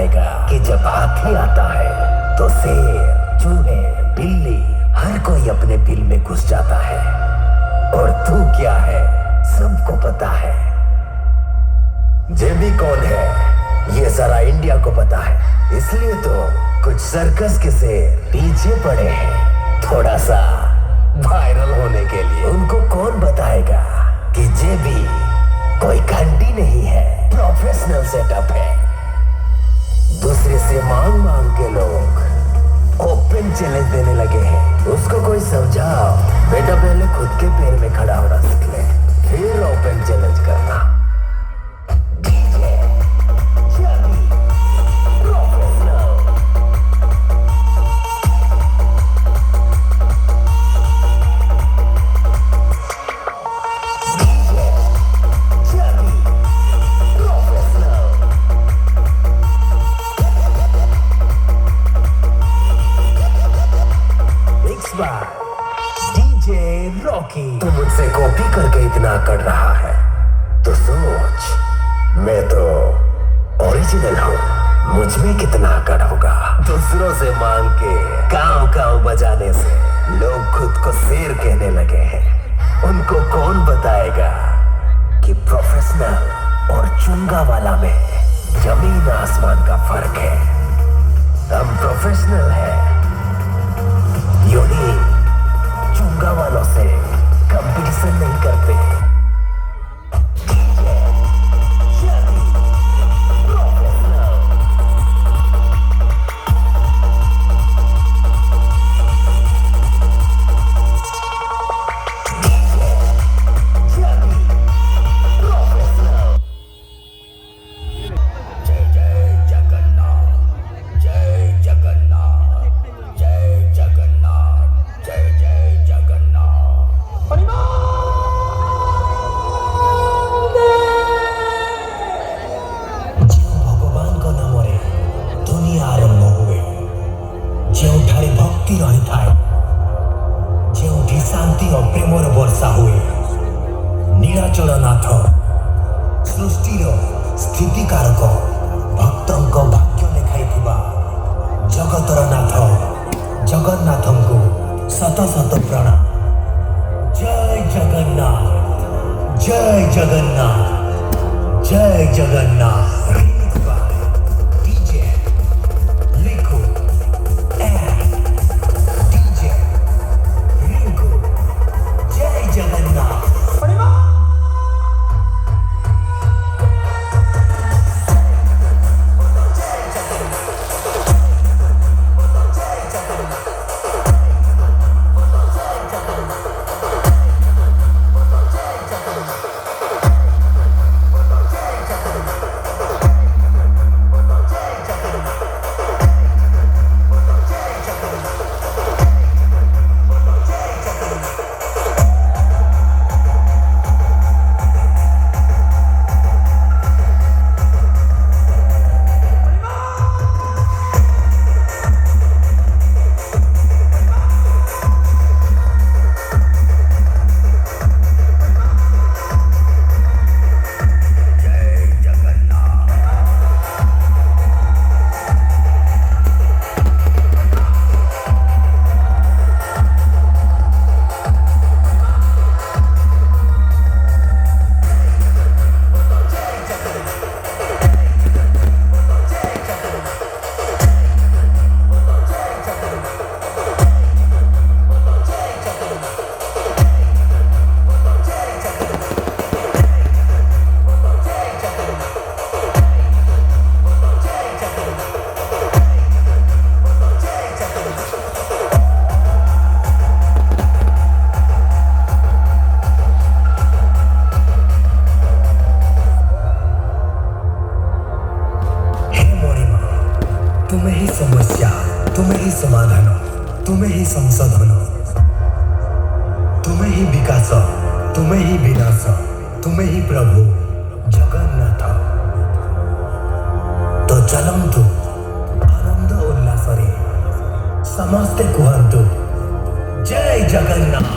बताएगा कि जब हाथी आता है तो शेर, चूहे, बिल्ली हर कोई अपने बिल में घुस जाता है। और तू क्या है सबको पता है। जेबी कौन है ये सारा इंडिया को पता है, इसलिए तो कुछ सर्कस के शेर पीछे पड़े हैं थोड़ा सा वायरल होने के लिए। उनको कौन बताएगा कि जेबी कोई घंटी नहीं है, प्रोफेशनल सेटअप है। दूसरे से मांग मांग के लोग ओपन चैलेंज देने लगे हैं। उसको कोई समझाओ बेटा, पहले खुद के पैर में खड़ा होना सीख ले, फिर ओपन चैलेंज करना। डीजे रॉकी, तू मुझसे कॉपी करके इतना कर रहा है तो सोच, मैं तो ओरिजिनल हूँ, मुझ में कितना अकड़ होगा। दूसरों से मांग के काव काव बजाने से लोग खुद को शेर कहने लगे हैं। उनको कौन बताएगा कि प्रोफेशनल और चुंगा वाला में जमीन आसमान का फर्क है। हम प्रोफेशनल हैं, यूं चुंगा वालों से कंपटीशन नहीं करते। भक्ति रही थाए जो शांति और प्रेमर वर्षा हुए। नीलाचल नाथ सृष्टि स्थिति कारक भक्तों भाग्य लिखाई जगतर नाथ जगन्नाथ को शत शत प्रणाम। जय जगन्नाथ, जय जगन्नाथ, जय जगन्नाथ। तुम्हें ही समस्या, तुम्हें ही समाधान, तुम्हें ही संशोधन, तुम्हें ही विकास, तुम्हें ही विनाश, तुम्हें ही प्रभु जगन्नाथ। तो चलंतु आनंद उल्लास समस्ते कहतु जय जगन्नाथ।